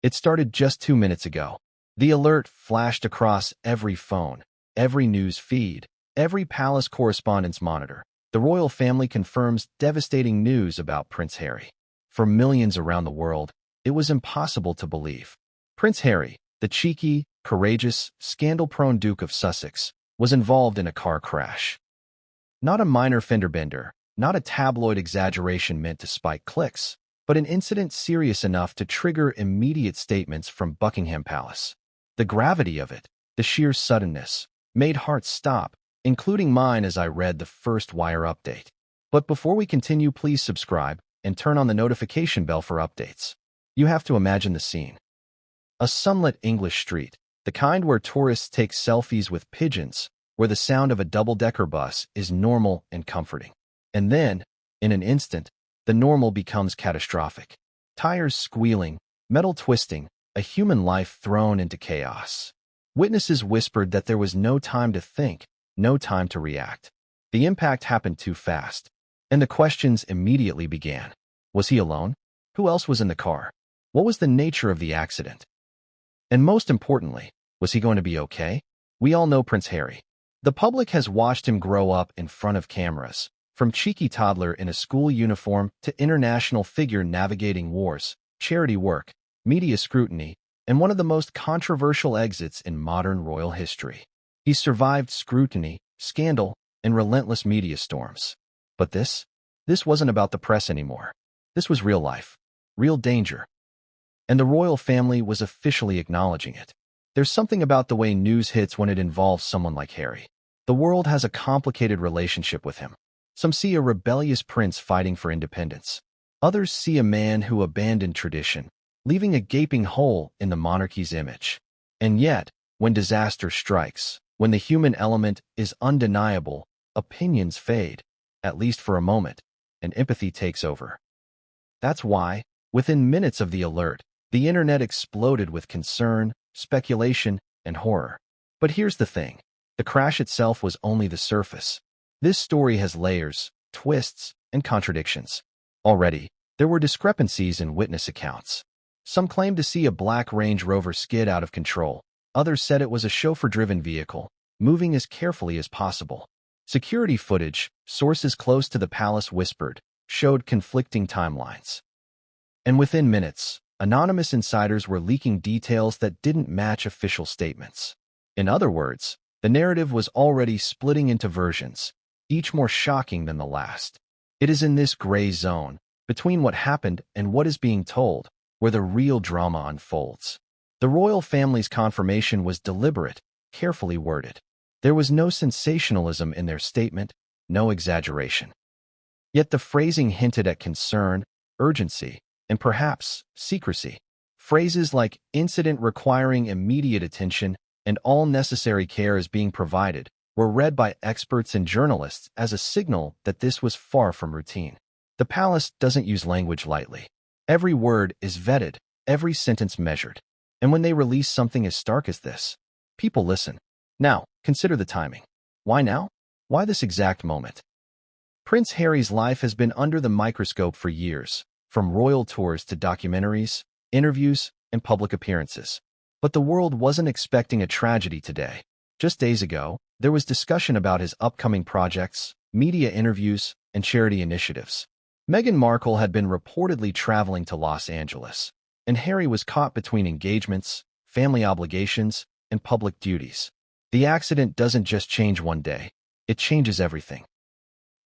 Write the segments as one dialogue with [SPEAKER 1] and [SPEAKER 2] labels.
[SPEAKER 1] It started just 2 minutes ago. The alert flashed across every phone, every news feed, every palace correspondence monitor. The royal family confirms devastating news about Prince Harry. For millions around the world, it was impossible to believe. Prince Harry, the cheeky, courageous, scandal-prone Duke of Sussex, was involved in a car crash. Not a minor fender bender, not a tabloid exaggeration meant to spike clicks, but an incident serious enough to trigger immediate statements from Buckingham Palace. The gravity of it, the sheer suddenness, made hearts stop, including mine as I read the first wire update. But before we continue, please subscribe and turn on the notification bell for updates. You have to imagine the scene. A sunlit English street, the kind where tourists take selfies with pigeons, where the sound of a double-decker bus is normal and comforting. And then, in an instant, the normal becomes catastrophic. Tires squealing, metal twisting, a human life thrown into chaos. Witnesses whispered that there was no time to think, no time to react. The impact happened too fast, and the questions immediately began. Was he alone? Who else was in the car? What was the nature of the accident? And most importantly, was he going to be okay? We all know Prince Harry. The public has watched him grow up in front of cameras, from cheeky toddler in a school uniform to international figure navigating wars, charity work, media scrutiny, and one of the most controversial exits in modern royal history. He survived scrutiny, scandal, and relentless media storms. But this wasn't about the press anymore. This was real life, real danger. And the royal family was officially acknowledging it. There's something about the way news hits when it involves someone like Harry. The world has a complicated relationship with him. Some see a rebellious prince fighting for independence. Others see a man who abandoned tradition, leaving a gaping hole in the monarchy's image. And yet, when disaster strikes, when the human element is undeniable, opinions fade, at least for a moment, and empathy takes over. That's why, within minutes of the alert, the internet exploded with concern, speculation, and horror. But here's the thing. The crash itself was only the surface. This story has layers, twists, and contradictions. Already, there were discrepancies in witness accounts. Some claimed to see a black Range Rover skid out of control. Others said it was a chauffeur-driven vehicle, moving as carefully as possible. Security footage, sources close to the palace whispered, showed conflicting timelines. And within minutes, anonymous insiders were leaking details that didn't match official statements. In other words, the narrative was already splitting into versions, each more shocking than the last. It is in this gray zone, between what happened and what is being told, where the real drama unfolds. The royal family's confirmation was deliberate, carefully worded. There was no sensationalism in their statement, no exaggeration. Yet the phrasing hinted at concern, urgency, and perhaps secrecy. Phrases like incident requiring immediate attention and all necessary care is being provided were read by experts and journalists as a signal that this was far from routine. The palace doesn't use language lightly. Every word is vetted, every sentence measured. And when they release something as stark as this, people listen. Now, consider the timing. Why now? Why this exact moment? Prince Harry's life has been under the microscope for years, from royal tours to documentaries, interviews, and public appearances. But the world wasn't expecting a tragedy today. Just days ago, there was discussion about his upcoming projects, media interviews, and charity initiatives. Meghan Markle had been reportedly traveling to Los Angeles, and Harry was caught between engagements, family obligations, and public duties. The accident doesn't just change one day, it changes everything.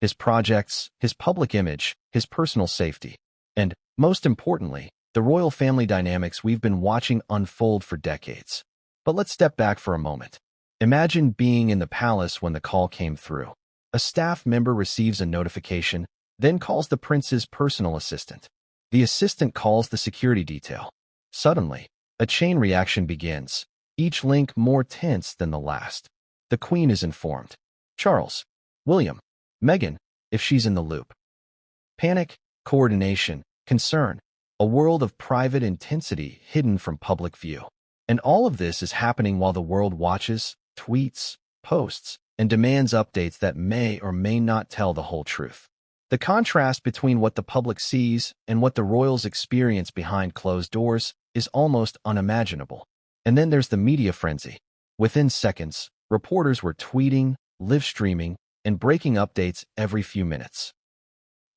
[SPEAKER 1] His projects, his public image, his personal safety, and, most importantly, the royal family dynamics we've been watching unfold for decades. But let's step back for a moment. Imagine being in the palace when the call came through. A staff member receives a notification, then calls the prince's personal assistant. The assistant calls the security detail. Suddenly, a chain reaction begins, each link more tense than the last. The Queen is informed. Charles, William, Meghan, if she's in the loop. Panic, coordination, concern, a world of private intensity hidden from public view. And all of this is happening while the world watches, tweets, posts, and demands updates that may or may not tell the whole truth. The contrast between what the public sees and what the royals experience behind closed doors is almost unimaginable. And then there's the media frenzy. Within seconds, reporters were tweeting, live streaming, and breaking updates every few minutes.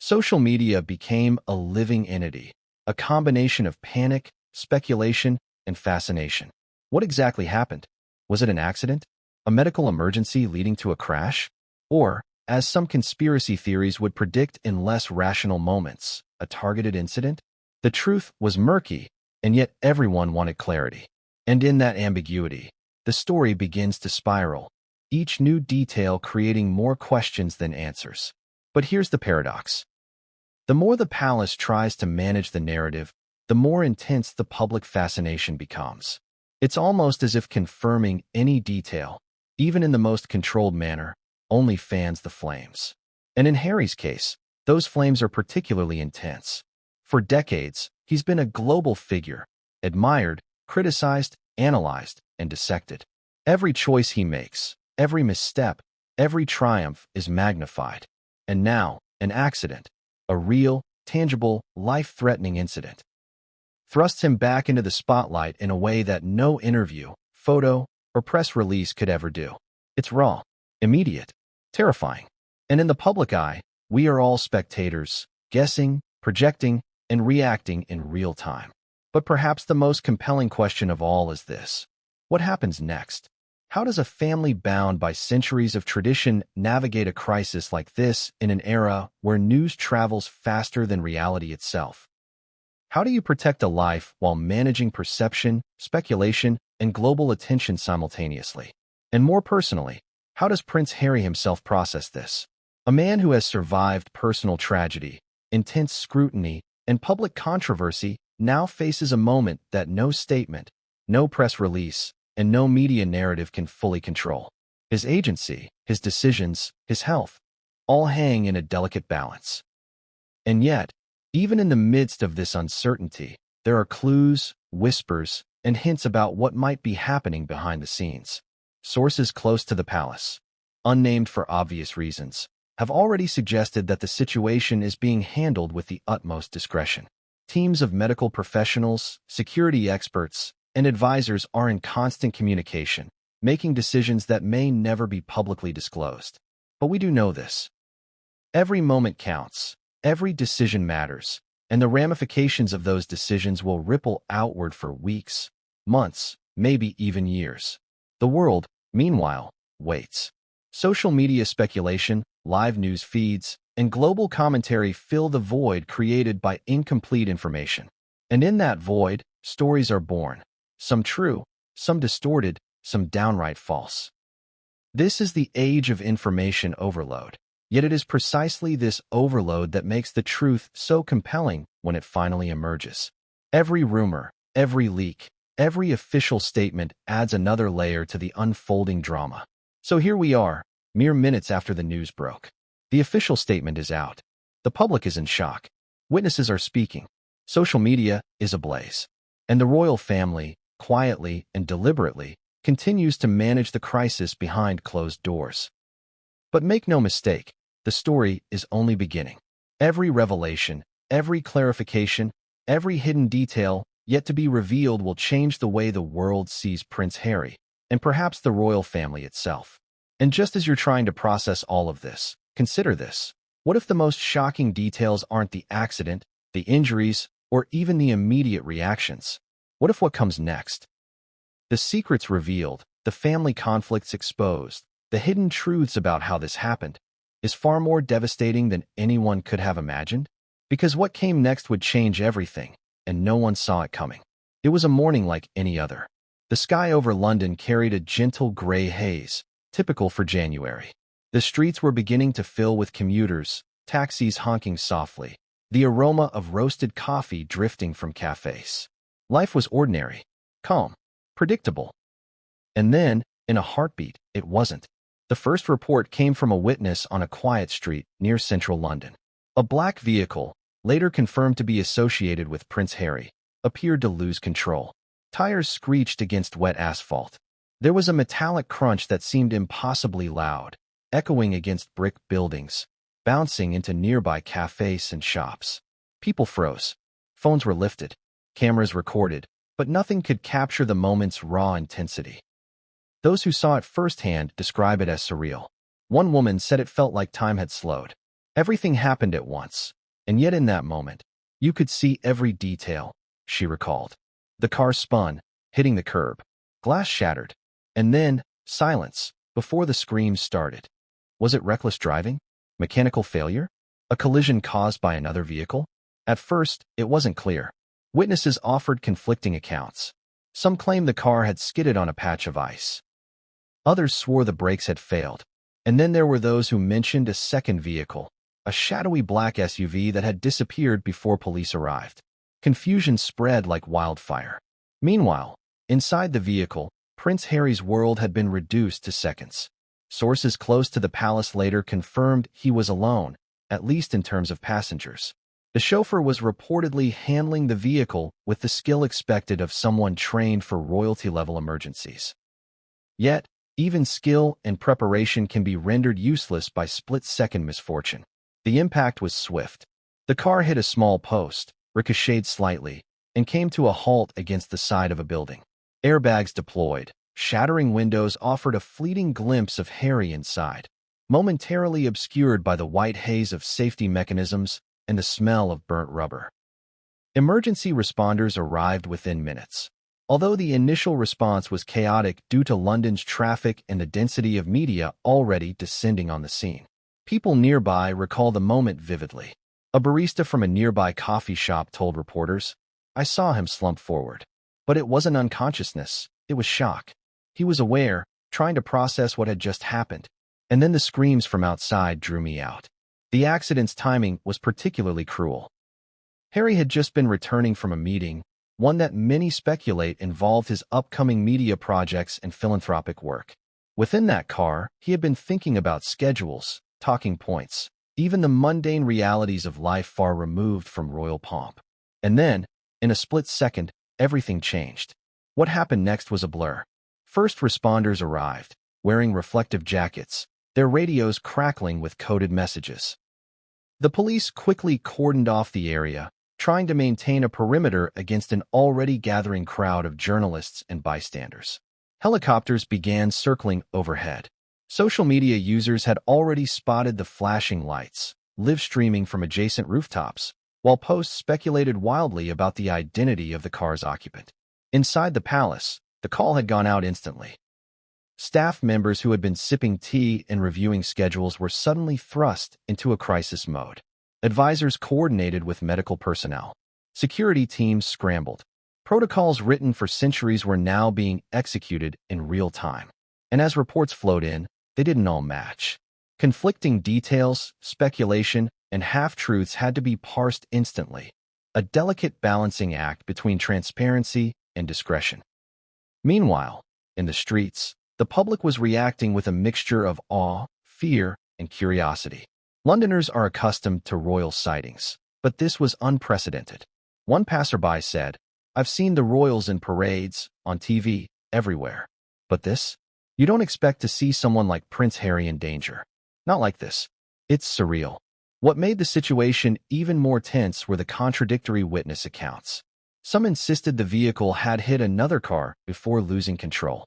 [SPEAKER 1] Social media became a living entity, a combination of panic, speculation, and fascination. What exactly happened? Was it an accident? A medical emergency leading to a crash? Or, as some conspiracy theories would predict in less rational moments, a targeted incident? The truth was murky, and yet everyone wanted clarity. And in that ambiguity, the story begins to spiral, each new detail creating more questions than answers. But here's the paradox. The more the palace tries to manage the narrative, the more intense the public fascination becomes. It's almost as if confirming any detail, even in the most controlled manner, only fans the flames. And in Harry's case, those flames are particularly intense. For decades, he's been a global figure, admired, criticized, analyzed, and dissected. Every choice he makes, every misstep, every triumph is magnified. And now, an accident, a real, tangible, life-threatening incident, thrusts him back into the spotlight in a way that no interview, photo, or press release could ever do. It's raw, immediate, terrifying. And in the public eye, we are all spectators, guessing, projecting, and reacting in real time. But perhaps the most compelling question of all is this. What happens next? How does a family bound by centuries of tradition navigate a crisis like this in an era where news travels faster than reality itself? How do you protect a life while managing perception, speculation, and global attention simultaneously? And more personally, how does Prince Harry himself process this? A man who has survived personal tragedy, intense scrutiny, and public controversy now faces a moment that no statement, no press release, and no media narrative can fully control. His agency, his decisions, his health, all hang in a delicate balance. And yet, even in the midst of this uncertainty, there are clues, whispers, and hints about what might be happening behind the scenes. Sources close to the palace, unnamed for obvious reasons, have already suggested that the situation is being handled with the utmost discretion. Teams of medical professionals, security experts, and advisors are in constant communication, making decisions that may never be publicly disclosed. But we do know this. Every moment counts, every decision matters, and the ramifications of those decisions will ripple outward for weeks, months, maybe even years. The world, meanwhile, waits. Social media speculation, live news feeds, and global commentary fill the void created by incomplete information. And in that void, stories are born. Some true, some distorted, some downright false. This is the age of information overload. Yet it is precisely this overload that makes the truth so compelling when it finally emerges. Every rumor, every leak, every official statement adds another layer to the unfolding drama. So here we are, mere minutes after the news broke. The official statement is out. The public is in shock. Witnesses are speaking. Social media is ablaze. And the royal family, quietly and deliberately, continues to manage the crisis behind closed doors. But make no mistake, the story is only beginning. Every revelation, every clarification, every hidden detail yet to be revealed will change the way the world sees Prince Harry, and perhaps the royal family itself. And just as you're trying to process all of this, consider this. What if the most shocking details aren't the accident, the injuries, or even the immediate reactions? What if what comes next? The secrets revealed, the family conflicts exposed, the hidden truths about how this happened, is far more devastating than anyone could have imagined? Because what came next would change everything, and no one saw it coming. It was a morning like any other. The sky over London carried a gentle gray haze, typical for January. The streets were beginning to fill with commuters, taxis honking softly, the aroma of roasted coffee drifting from cafes. Life was ordinary, calm, predictable. And then, in a heartbeat, it wasn't. The first report came from a witness on a quiet street near central London. A black vehicle, later confirmed to be associated with Prince Harry, appeared to lose control. Tires screeched against wet asphalt. There was a metallic crunch that seemed impossibly loud, echoing against brick buildings, bouncing into nearby cafes and shops. People froze. Phones were lifted. Cameras recorded, but nothing could capture the moment's raw intensity. Those who saw it firsthand describe it as surreal. One woman said it felt like time had slowed. Everything happened at once, and yet in that moment, you could see every detail, she recalled. The car spun, hitting the curb. Glass shattered. And then, silence, before the screams started. Was it reckless driving? Mechanical failure? A collision caused by another vehicle? At first, it wasn't clear. Witnesses offered conflicting accounts. Some claimed the car had skidded on a patch of ice. Others swore the brakes had failed. And then there were those who mentioned a second vehicle, a shadowy black SUV that had disappeared before police arrived. Confusion spread like wildfire. Meanwhile, inside the vehicle, Prince Harry's world had been reduced to seconds. Sources close to the palace later confirmed he was alone, at least in terms of passengers. The chauffeur was reportedly handling the vehicle with the skill expected of someone trained for royalty-level emergencies. Yet, even skill and preparation can be rendered useless by split-second misfortune. The impact was swift. The car hit a small post, ricocheted slightly, and came to a halt against the side of a building. Airbags deployed. Shattering windows offered a fleeting glimpse of Harry inside, momentarily obscured by the white haze of safety mechanisms and the smell of burnt rubber. Emergency responders arrived within minutes. Although the initial response was chaotic due to London's traffic and the density of media already descending on the scene, people nearby recall the moment vividly. A barista from a nearby coffee shop told reporters, "I saw him slump forward. But it wasn't unconsciousness, it was shock. He was aware, trying to process what had just happened. And then the screams from outside drew me out." The accident's timing was particularly cruel. Harry had just been returning from a meeting, one that many speculate involved his upcoming media projects and philanthropic work. Within that car, he had been thinking about schedules, talking points, even the mundane realities of life far removed from royal pomp. And then, in a split second, everything changed. What happened next was a blur. First responders arrived, wearing reflective jackets, their radios crackling with coded messages. The police quickly cordoned off the area, trying to maintain a perimeter against an already gathering crowd of journalists and bystanders. Helicopters began circling overhead. Social media users had already spotted the flashing lights, live streaming from adjacent rooftops, while posts speculated wildly about the identity of the car's occupant. Inside the palace, the call had gone out instantly. Staff members who had been sipping tea and reviewing schedules were suddenly thrust into a crisis mode. Advisors coordinated with medical personnel. Security teams scrambled. Protocols written for centuries were now being executed in real time. And as reports flowed in, they didn't all match. Conflicting details, speculation, and half-truths had to be parsed instantly. A delicate balancing act between transparency and discretion. Meanwhile, in the streets, the public was reacting with a mixture of awe, fear, and curiosity. Londoners are accustomed to royal sightings, but this was unprecedented. One passerby said, "I've seen the royals in parades, on TV, everywhere. But this? You don't expect to see someone like Prince Harry in danger. Not like this. It's surreal." What made the situation even more tense were the contradictory witness accounts. Some insisted the vehicle had hit another car before losing control.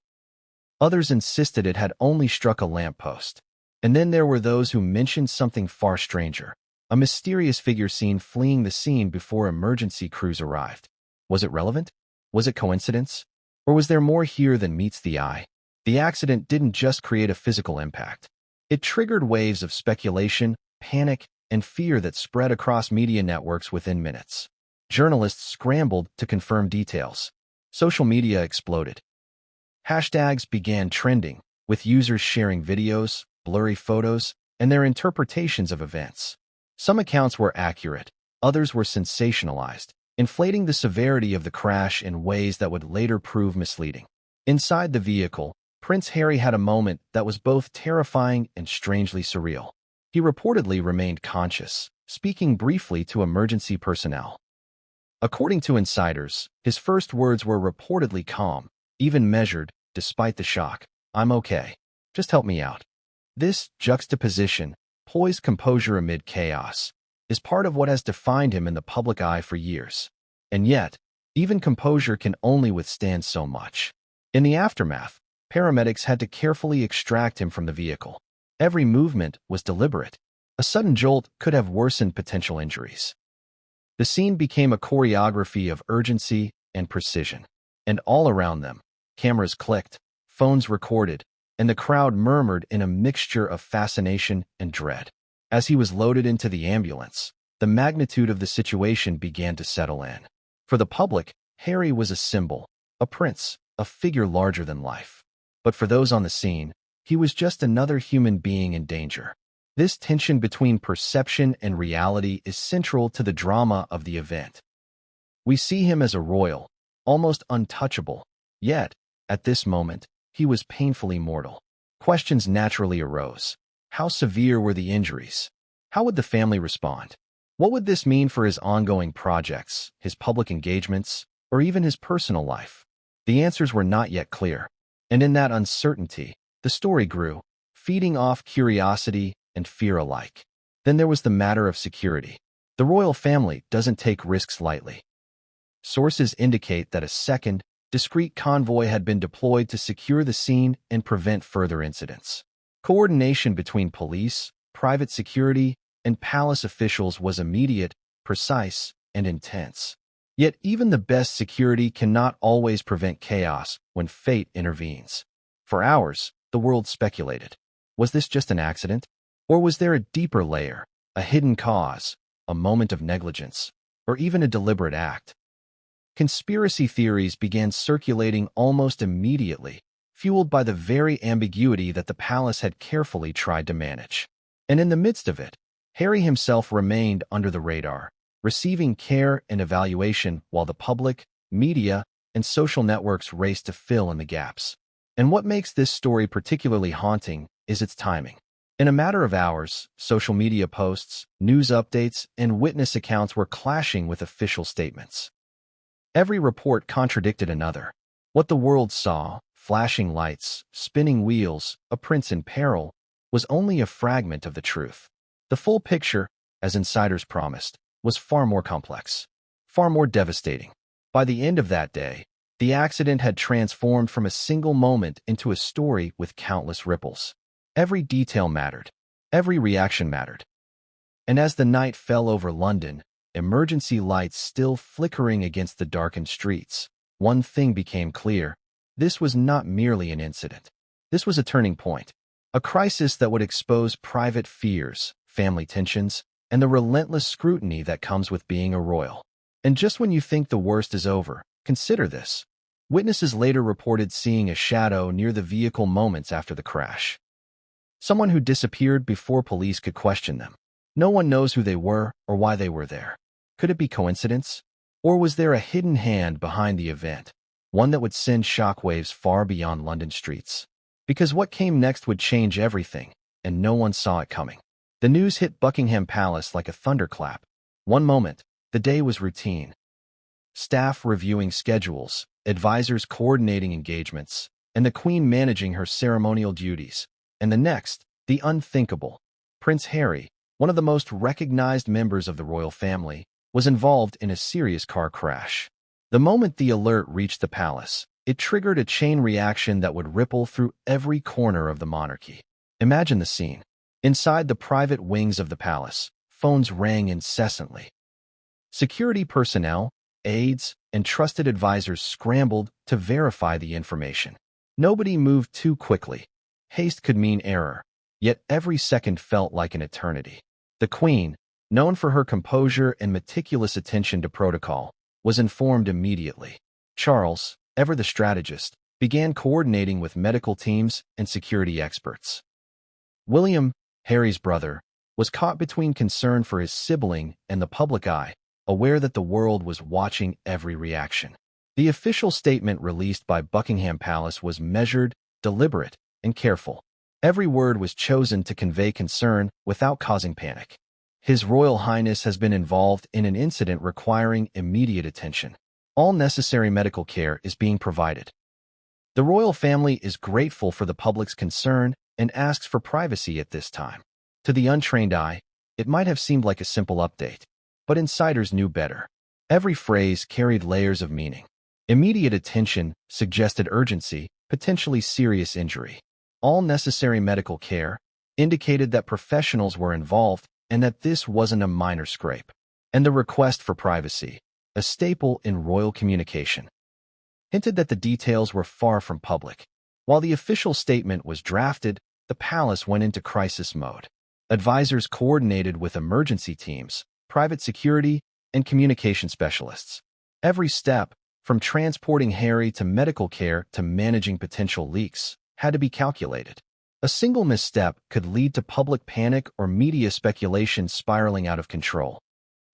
[SPEAKER 1] Others insisted it had only struck a lamppost. And then there were those who mentioned something far stranger, a mysterious figure seen fleeing the scene before emergency crews arrived. Was it relevant? Was it coincidence? Or was there more here than meets the eye? The accident didn't just create a physical impact. It triggered waves of speculation, panic, and fear that spread across media networks within minutes. Journalists scrambled to confirm details. Social media exploded. Hashtags began trending, with users sharing videos, blurry photos, and their interpretations of events. Some accounts were accurate, others were sensationalized, inflating the severity of the crash in ways that would later prove misleading. Inside the vehicle, Prince Harry had a moment that was both terrifying and strangely surreal. He reportedly remained conscious, speaking briefly to emergency personnel. According to insiders, his first words were reportedly calm, even measured, despite the shock. "I'm okay. Just help me out." This juxtaposition, poised composure amid chaos, is part of what has defined him in the public eye for years. And yet, Even composure can only withstand so much. In the aftermath, paramedics had to carefully extract him from the vehicle. Every movement was deliberate. A sudden jolt could have worsened potential injuries. The scene became a choreography of urgency and precision. And all around them, cameras clicked, phones recorded, and the crowd murmured in a mixture of fascination and dread. As he was loaded into the ambulance, the magnitude of the situation began to settle in. For the public, Harry was a symbol, a prince, a figure larger than life. But for those on the scene, he was just another human being in danger. This tension between perception and reality is central to the drama of the event. We see him as a royal, almost untouchable, yet, at this moment, he was painfully mortal. Questions naturally arose. How severe were the injuries? How would the family respond? What would this mean for his ongoing projects, his public engagements, or even his personal life? The answers were not yet clear, and in that uncertainty, the story grew, feeding off curiosity and fear alike. Then there was the matter of security. The royal family doesn't take risks lightly. Sources indicate that a second, discreet convoy had been deployed to secure the scene and prevent further incidents. Coordination between police, private security, and palace officials was immediate, precise, and intense. Yet even the best security cannot always prevent chaos when fate intervenes. For hours, the world speculated. Was this just an accident? Or was there a deeper layer, a hidden cause, a moment of negligence, or even a deliberate act? Conspiracy theories began circulating almost immediately, fueled by the very ambiguity that the palace had carefully tried to manage. And in the midst of it, Harry himself remained under the radar, receiving care and evaluation while the public, media, and social networks raced to fill in the gaps. And what makes this story particularly haunting is its timing. In a matter of hours, social media posts, news updates, and witness accounts were clashing with official statements. Every report contradicted another. What the world saw, flashing lights, spinning wheels, a prince in peril, was only a fragment of the truth. The full picture, as insiders promised, was far more complex, far more devastating. By the end of that day, the accident had transformed from a single moment into a story with countless ripples. Every detail mattered. Every reaction mattered. And as the night fell over London, emergency lights still flickering against the darkened streets, one thing became clear. This was not merely an incident. This was a turning point, a crisis that would expose private fears, family tensions, and the relentless scrutiny that comes with being a royal. And just when you think the worst is over, consider this. Witnesses later reported seeing a shadow near the vehicle moments after the crash. Someone who disappeared before police could question them. No one knows who they were or why they were there. Could it be coincidence? Or was there a hidden hand behind the event, one that would send shockwaves far beyond London streets? Because what came next would change everything, and no one saw it coming. The news hit Buckingham Palace like a thunderclap. One moment, the day was routine. Staff reviewing schedules, advisors coordinating engagements, and the Queen managing her ceremonial duties. And the next, the unthinkable. Prince Harry, one of the most recognized members of the royal family, was involved in a serious car crash. The moment the alert reached the palace, it triggered a chain reaction that would ripple through every corner of the monarchy. Imagine the scene. Inside the private wings of the palace, phones rang incessantly. Security personnel, aides, and trusted advisors scrambled to verify the information. Nobody moved too quickly. Haste could mean error, yet every second felt like an eternity. The Queen, known for her composure and meticulous attention to protocol, was informed immediately. Charles, ever the strategist, began coordinating with medical teams and security experts. William, Harry's brother, was caught between concern for his sibling and the public eye, aware that the world was watching every reaction. The official statement released by Buckingham Palace was measured, deliberate, and careful. Every word was chosen to convey concern without causing panic. His Royal Highness has been involved in an incident requiring immediate attention. All necessary medical care is being provided. The royal family is grateful for the public's concern and asks for privacy at this time. To the untrained eye, it might have seemed like a simple update, but insiders knew better. Every phrase carried layers of meaning. Immediate attention suggested urgency, potentially serious injury. All necessary medical care indicated that professionals were involved and that this wasn't a minor scrape. And the request for privacy, a staple in royal communication, hinted that the details were far from public. While the official statement was drafted, the palace went into crisis mode. Advisors coordinated with emergency teams, private security, and communication specialists. Every step, from transporting Harry to medical care to managing potential leaks, had to be calculated. A single misstep could lead to public panic or media speculation spiraling out of control.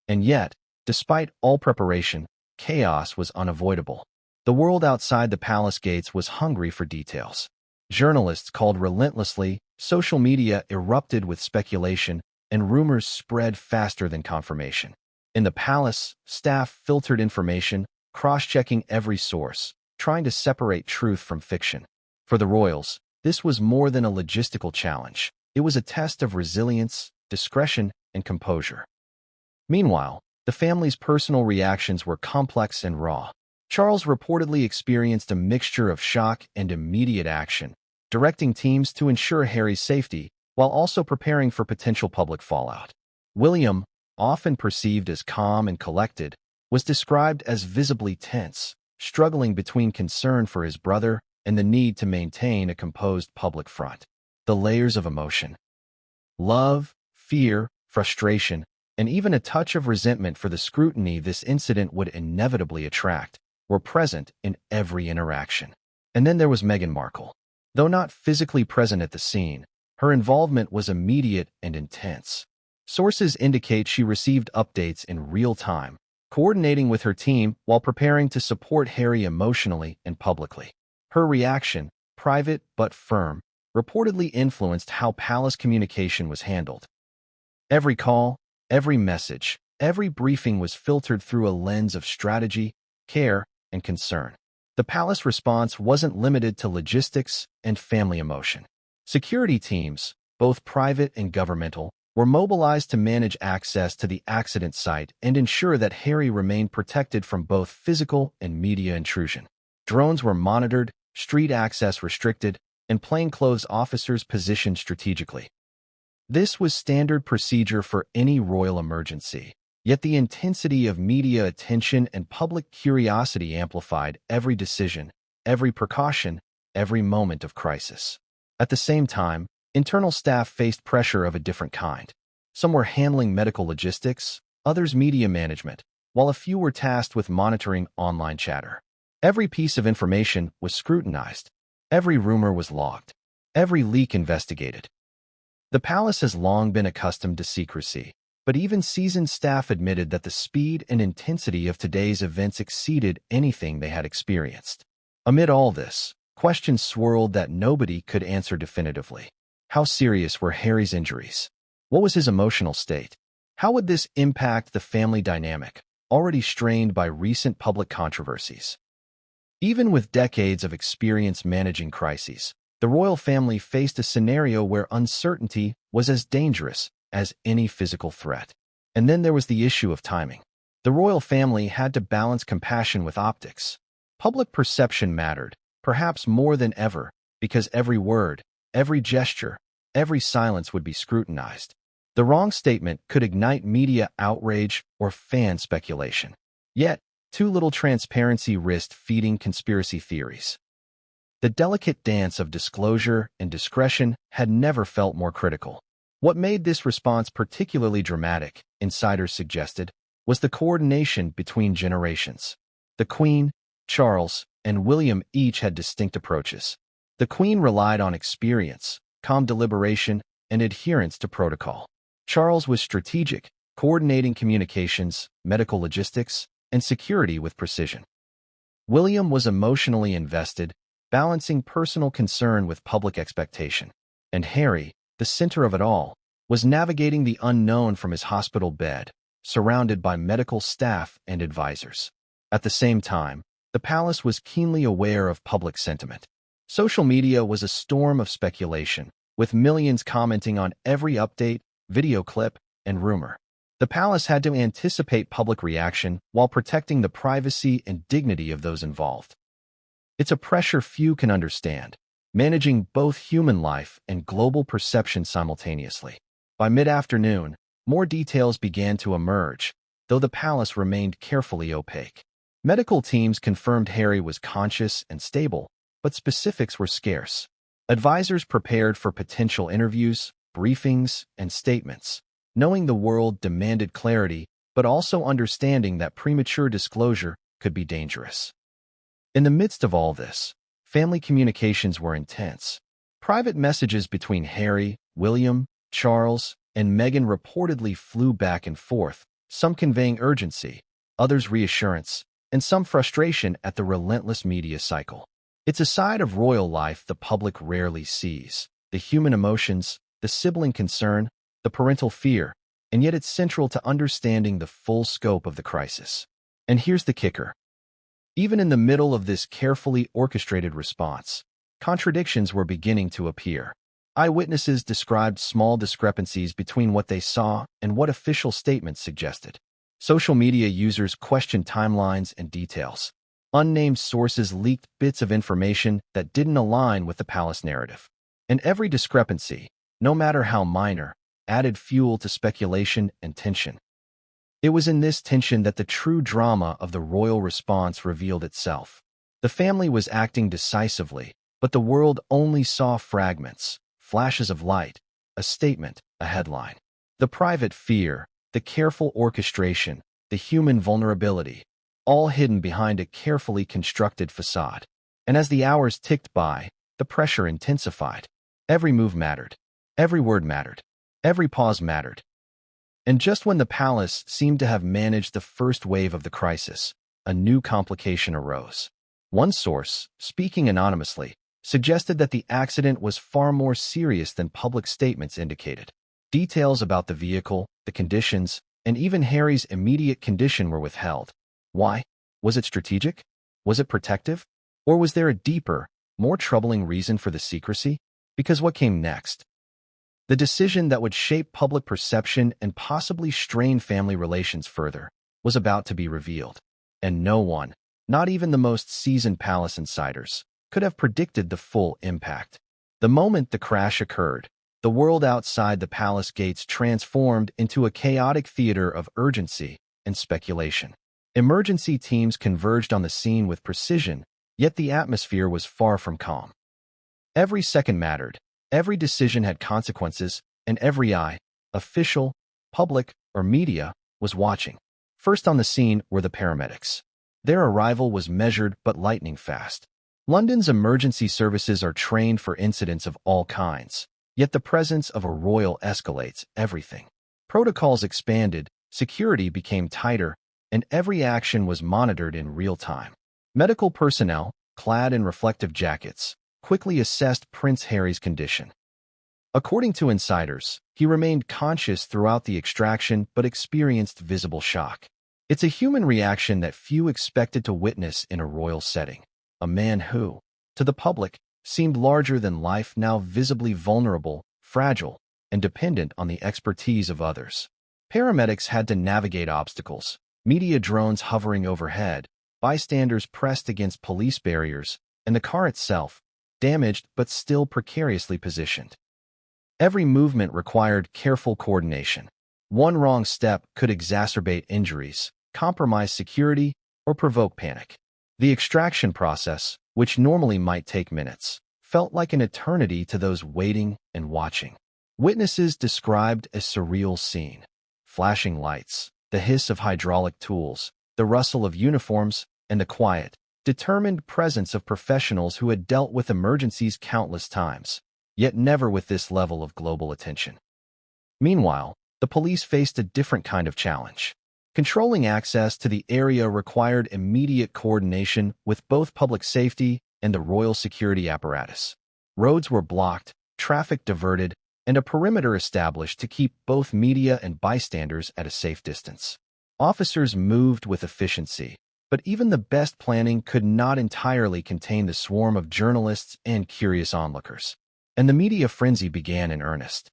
[SPEAKER 1] And yet, despite all preparation, chaos was unavoidable. The world outside the palace gates was hungry for details. Journalists called relentlessly, social media erupted with speculation, and rumors spread faster than confirmation. In the palace, staff filtered information, cross-checking every source, trying to separate truth from fiction. For the royals, this was more than a logistical challenge. It was a test of resilience, discretion, and composure. Meanwhile, the family's personal reactions were complex and raw. Charles reportedly experienced a mixture of shock and immediate action, directing teams to ensure Harry's safety while also preparing for potential public fallout. William, often perceived as calm and collected, was described as visibly tense, struggling between concern for his brother and the need to maintain a composed public front. The layers of emotion, love, fear, frustration, and even a touch of resentment for the scrutiny this incident would inevitably attract, were present in every interaction. And then there was Meghan Markle. Though not physically present at the scene, her involvement was immediate and intense. Sources indicate she received updates in real time, coordinating with her team while preparing to support Harry emotionally and publicly. Her reaction, private but firm, reportedly influenced how palace communication was handled. Every call, every message, every briefing was filtered through a lens of strategy, care, and concern. The palace response wasn't limited to logistics and family emotion. Security teams, both private and governmental, were mobilized to manage access to the accident site and ensure that Harry remained protected from both physical and media intrusion. Drones were monitored, street access restricted, and plainclothes officers positioned strategically. This was standard procedure for any royal emergency. Yet the intensity of media attention and public curiosity amplified every decision, every precaution, every moment of crisis. At the same time, internal staff faced pressure of a different kind. Some were handling medical logistics, others media management, while a few were tasked with monitoring online chatter. Every piece of information was scrutinized. Every rumor was logged. Every leak investigated. The palace has long been accustomed to secrecy, but even seasoned staff admitted that the speed and intensity of today's events exceeded anything they had experienced. Amid all this, questions swirled that nobody could answer definitively. How serious were Harry's injuries? What was his emotional state? How would this impact the family dynamic, already strained by recent public controversies? Even with decades of experience managing crises, the royal family faced a scenario where uncertainty was as dangerous as any physical threat. And then there was the issue of timing. The royal family had to balance compassion with optics. Public perception mattered, perhaps more than ever, because every word, every gesture, every silence would be scrutinized. The wrong statement could ignite media outrage or fan speculation. Yet, too little transparency risked feeding conspiracy theories. The delicate dance of disclosure and discretion had never felt more critical. What made this response particularly dramatic, insiders suggested, was the coordination between generations. The Queen, Charles, and William each had distinct approaches. The Queen relied on experience, calm deliberation, and adherence to protocol. Charles was strategic, coordinating communications, medical logistics, and security with precision. William was emotionally invested, balancing personal concern with public expectation. And Harry, the center of it all, was navigating the unknown from his hospital bed, surrounded by medical staff and advisors. At the same time, the palace was keenly aware of public sentiment. Social media was a storm of speculation, with millions commenting on every update, video clip, and rumor. The palace had to anticipate public reaction while protecting the privacy and dignity of those involved. It's a pressure few can understand, managing both human life and global perception simultaneously. By mid-afternoon, more details began to emerge, though the palace remained carefully opaque. Medical teams confirmed Harry was conscious and stable, but specifics were scarce. Advisors prepared for potential interviews, briefings, and statements, knowing the world demanded clarity, but also understanding that premature disclosure could be dangerous. In the midst of all this, family communications were intense. Private messages between Harry, William, Charles, and Meghan reportedly flew back and forth, some conveying urgency, others reassurance, and some frustration at the relentless media cycle. It's a side of royal life the public rarely sees: the human emotions, the sibling concern, the parental fear, and yet it's central to understanding the full scope of the crisis. And here's the kicker. Even in the middle of this carefully orchestrated response, contradictions were beginning to appear. Eyewitnesses described small discrepancies between what they saw and what official statements suggested. Social media users questioned timelines and details. Unnamed sources leaked bits of information that didn't align with the palace narrative. And every discrepancy, no matter how minor, added fuel to speculation and tension. It was in this tension that the true drama of the royal response revealed itself. The family was acting decisively, but the world only saw fragments, flashes of light, a statement, a headline. The private fear, the careful orchestration, the human vulnerability, all hidden behind a carefully constructed facade. And as the hours ticked by, the pressure intensified. Every move mattered. Every word mattered. Every pause mattered. And just when the palace seemed to have managed the first wave of the crisis, a new complication arose. One source, speaking anonymously, suggested that the accident was far more serious than public statements indicated. Details about the vehicle, the conditions, and even Harry's immediate condition were withheld. Why? Was it strategic? Was it protective? Or was there a deeper, more troubling reason for the secrecy? Because what came next? The decision that would shape public perception and possibly strain family relations further was about to be revealed. And no one, not even the most seasoned palace insiders, could have predicted the full impact. The moment the crash occurred, the world outside the palace gates transformed into a chaotic theater of urgency and speculation. Emergency teams converged on the scene with precision, yet the atmosphere was far from calm. Every second mattered. Every decision had consequences, and every eye, official, public, or media, was watching. First on the scene were the paramedics. Their arrival was measured but lightning fast. London's emergency services are trained for incidents of all kinds, yet the presence of a royal escalates everything. Protocols expanded, security became tighter, and every action was monitored in real time. Medical personnel, clad in reflective jackets, quickly assessed Prince Harry's condition. According to insiders, he remained conscious throughout the extraction but experienced visible shock. It's a human reaction that few expected to witness in a royal setting. A man who, to the public, seemed larger than life, now visibly vulnerable, fragile, and dependent on the expertise of others. Paramedics had to navigate obstacles, media drones hovering overhead, bystanders pressed against police barriers, and the car itself, damaged but still precariously positioned. Every movement required careful coordination. One wrong step could exacerbate injuries, compromise security, or provoke panic. The extraction process, which normally might take minutes, felt like an eternity to those waiting and watching. Witnesses described a surreal scene. Flashing lights, the hiss of hydraulic tools, the rustle of uniforms, and the quiet, determined presence of professionals who had dealt with emergencies countless times, yet never with this level of global attention. Meanwhile, the police faced a different kind of challenge. Controlling access to the area required immediate coordination with both public safety and the royal security apparatus. Roads were blocked, traffic diverted, and a perimeter established to keep both media and bystanders at a safe distance. Officers moved with efficiency, but even the best planning could not entirely contain the swarm of journalists and curious onlookers. And the media frenzy began in earnest.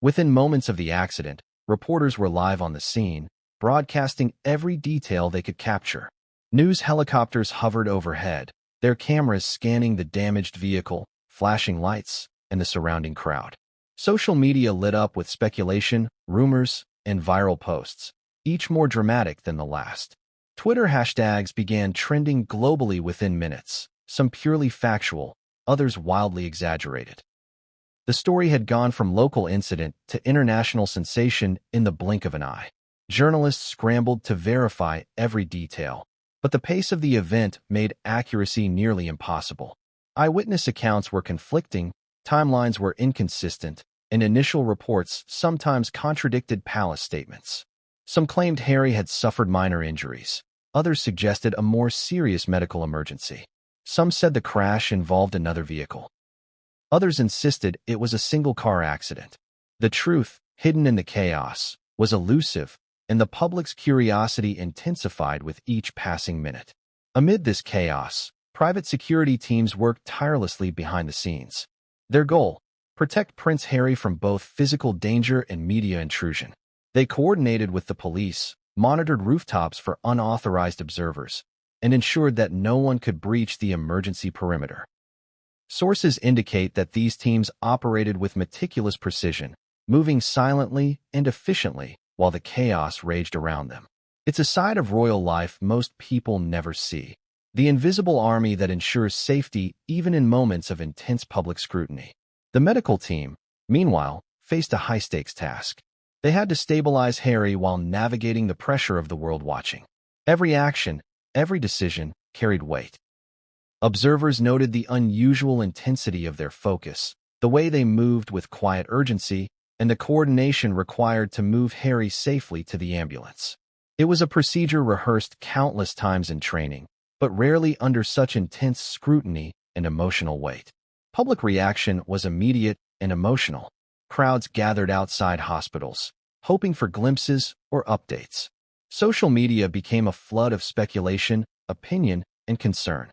[SPEAKER 1] Within moments of the accident, Reporters were live on the scene, broadcasting every detail they could capture. News helicopters hovered overhead, their cameras scanning the damaged vehicle, flashing lights, and the surrounding crowd. Social media lit up with speculation, rumors, and viral posts, each more dramatic than the last. Twitter hashtags began trending globally within minutes, some purely factual, others wildly exaggerated. The story had gone from local incident to international sensation in the blink of an eye. Journalists scrambled to verify every detail, but the pace of the event made accuracy nearly impossible. Eyewitness accounts were conflicting, timelines were inconsistent, and initial reports sometimes contradicted palace statements. Some claimed Harry had suffered minor injuries. Others suggested a more serious medical emergency. Some said the crash involved another vehicle. Others insisted it was a single-car accident. The truth, hidden in the chaos, was elusive, and the public's curiosity intensified with each passing minute. Amid this chaos, private security teams worked tirelessly behind the scenes. Their goal: protect Prince Harry from both physical danger and media intrusion. They coordinated with the police, monitored rooftops for unauthorized observers, and ensured that no one could breach the emergency perimeter. Sources indicate that these teams operated with meticulous precision, moving silently and efficiently while the chaos raged around them. It's a side of royal life most people never see. The invisible army that ensures safety even in moments of intense public scrutiny. The medical team, meanwhile, faced a high-stakes task. They had to stabilize Harry while navigating the pressure of the world watching. Every action, every decision carried weight. Observers noted the unusual intensity of their focus, the way they moved with quiet urgency, and the coordination required to move Harry safely to the ambulance. It was a procedure rehearsed countless times in training, but rarely under such intense scrutiny and emotional weight. Public reaction was immediate and emotional. Crowds gathered outside hospitals, hoping for glimpses or updates. Social media became a flood of speculation, opinion, and concern.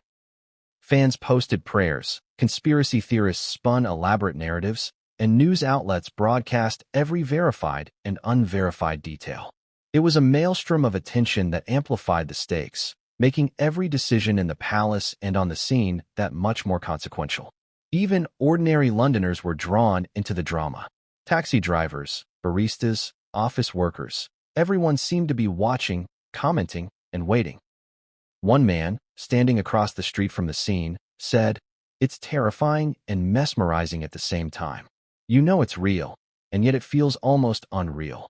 [SPEAKER 1] Fans posted prayers, conspiracy theorists spun elaborate narratives, and news outlets broadcast every verified and unverified detail. It was a maelstrom of attention that amplified the stakes, making every decision in the palace and on the scene that much more consequential. Even ordinary Londoners were drawn into the drama. Taxi drivers, baristas, office workers, everyone seemed to be watching, commenting, and waiting. One man, standing across the street from the scene, said, "It's terrifying and mesmerizing at the same time. You know it's real, and yet it feels almost unreal."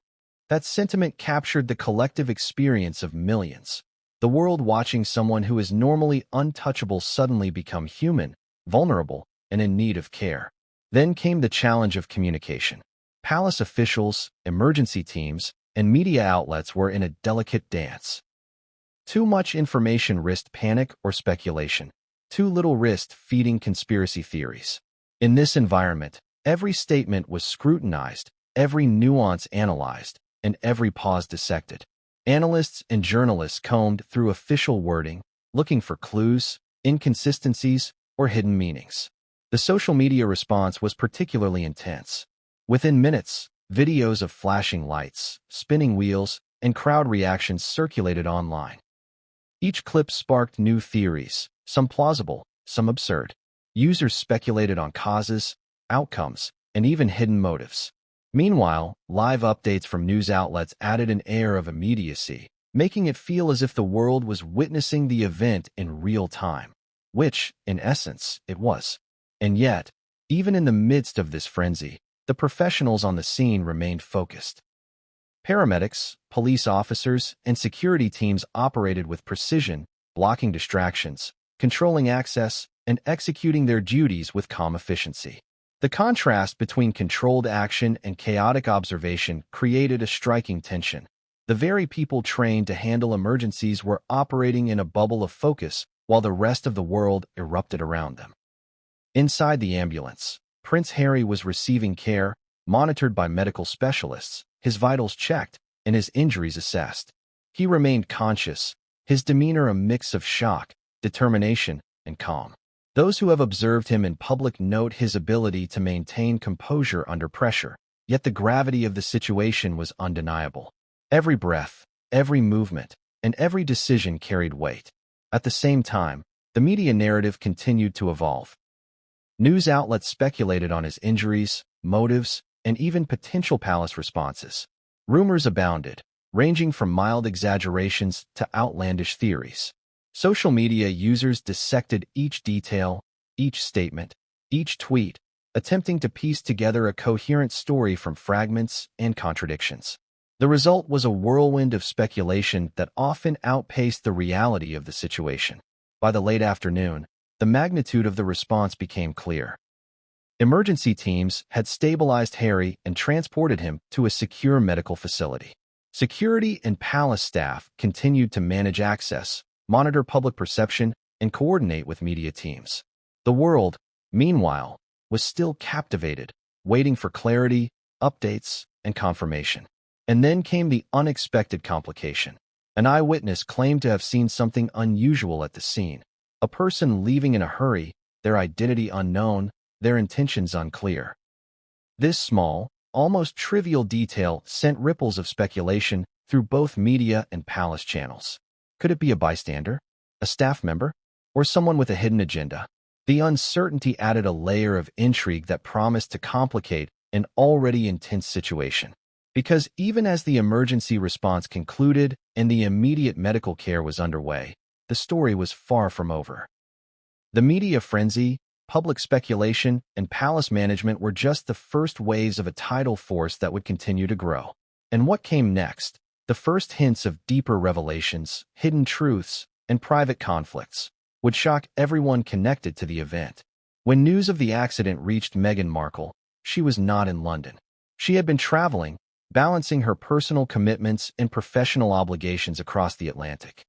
[SPEAKER 1] That sentiment captured the collective experience of millions. The world watching someone who is normally untouchable suddenly become human, vulnerable, and in need of care. Then came the challenge of communication. Palace officials, emergency teams, and media outlets were in a delicate dance. Too much information risked panic or speculation. Too little risked feeding conspiracy theories. In this environment, every statement was scrutinized, every nuance analyzed, and every pause dissected. Analysts and journalists combed through official wording, looking for clues, inconsistencies, or hidden meanings. The social media response was particularly intense. Within minutes, videos of flashing lights, spinning wheels, and crowd reactions circulated online. Each clip sparked new theories, some plausible, some absurd. Users speculated on causes, outcomes, and even hidden motives. Meanwhile, live updates from news outlets added an air of immediacy, making it feel as if the world was witnessing the event in real time, which, in essence, it was. And yet, even in the midst of this frenzy, the professionals on the scene remained focused. Paramedics, police officers, and security teams operated with precision, blocking distractions, controlling access, and executing their duties with calm efficiency. The contrast between controlled action and chaotic observation created a striking tension. The very people trained to handle emergencies were operating in a bubble of focus while the rest of the world erupted around them. Inside the ambulance, Prince Harry was receiving care, monitored by medical specialists, his vitals checked, and his injuries assessed. He remained conscious, his demeanor a mix of shock, determination, and calm. Those who have observed him in public note his ability to maintain composure under pressure, Yet the gravity of the situation was undeniable. Every breath, every movement, and every decision carried weight. At the same time, the media narrative continued to evolve. News outlets speculated on his injuries, motives, and even potential palace responses. Rumors abounded, ranging from mild exaggerations to outlandish theories. Social media users dissected each detail, each statement, each tweet, attempting to piece together a coherent story from fragments and contradictions. The result was a whirlwind of speculation that often outpaced the reality of the situation. By the late afternoon, the magnitude of the response became clear. Emergency teams had stabilized Harry and transported him to a secure medical facility. Security and palace staff continued to manage access, monitor public perception, and coordinate with media teams. The world, meanwhile, was still captivated, waiting for clarity, updates, and confirmation. And then came the unexpected complication. An eyewitness claimed to have seen something unusual at the scene. A person leaving in a hurry, their identity unknown, their intentions unclear. This small, almost trivial detail sent ripples of speculation through both media and palace channels. Could it be a bystander, a staff member, or someone with a hidden agenda? The uncertainty added a layer of intrigue that promised to complicate an already intense situation. Because even as the emergency response concluded and the immediate medical care was underway, the story was far from over. The media frenzy, public speculation, and palace management were just the first waves of a tidal force that would continue to grow. And what came next? The first hints of deeper revelations, hidden truths, and private conflicts would shock everyone connected to the event. When news of the accident reached Meghan Markle, she was not in London. She had been traveling, balancing her personal commitments and professional obligations across the Atlantic.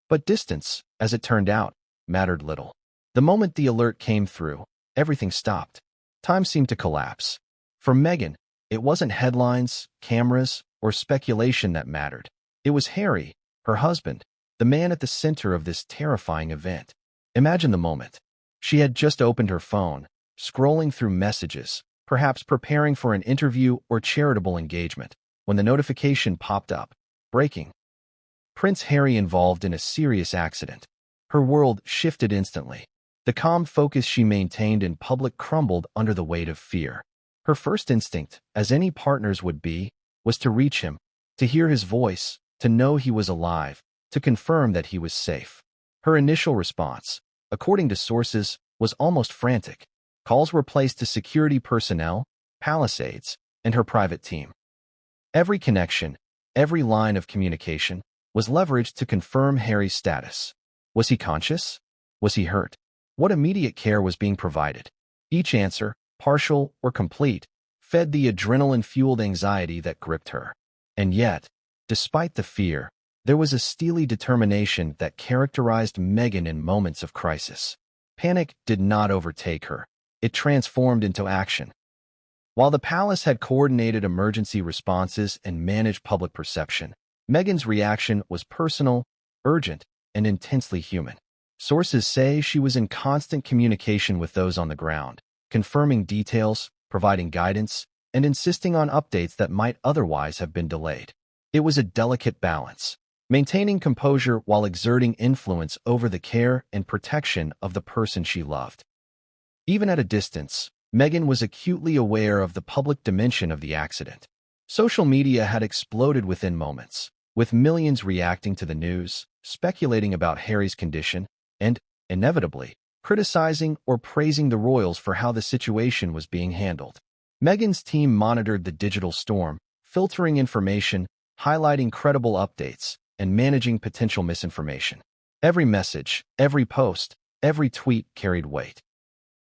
[SPEAKER 1] But distance, as it turned out, mattered little. The moment the alert came through, everything stopped. Time seemed to collapse. For Meghan, it wasn't headlines, cameras, or speculation that mattered. It was Harry, her husband, the man at the center of this terrifying event. Imagine the moment. She had just opened her phone, scrolling through messages, perhaps preparing for an interview or charitable engagement, when the notification popped up. Breaking. Prince Harry involved in a serious accident. Her world shifted instantly. The calm focus she maintained in public crumbled under the weight of fear. Her first instinct, as any partner's would be, was to reach him, to hear his voice, to know he was alive, to confirm that he was safe. Her initial response, according to sources, was almost frantic. Calls were placed to security personnel, palace aides, and her private team. Every connection, every line of communication, was leveraged to confirm Harry's status. Was he conscious? Was he hurt? What immediate care was being provided? Each answer, partial or complete, fed the adrenaline-fueled anxiety that gripped her. And yet, despite the fear, there was a steely determination that characterized Meghan in moments of crisis. Panic did not overtake her. It transformed into action. While the palace had coordinated emergency responses and managed public perception, Meghan's reaction was personal, urgent, and intensely human. Sources say she was in constant communication with those on the ground, confirming details, providing guidance, and insisting on updates that might otherwise have been delayed. It was a delicate balance, maintaining composure while exerting influence over the care and protection of the person she loved. Even at a distance, Meghan was acutely aware of the public dimension of the accident. Social media had exploded within moments, with millions reacting to the news, speculating about Harry's condition, and, inevitably, criticizing or praising the royals for how the situation was being handled. Meghan's team monitored the digital storm, filtering information, highlighting credible updates, and managing potential misinformation. Every message, every post, every tweet carried weight.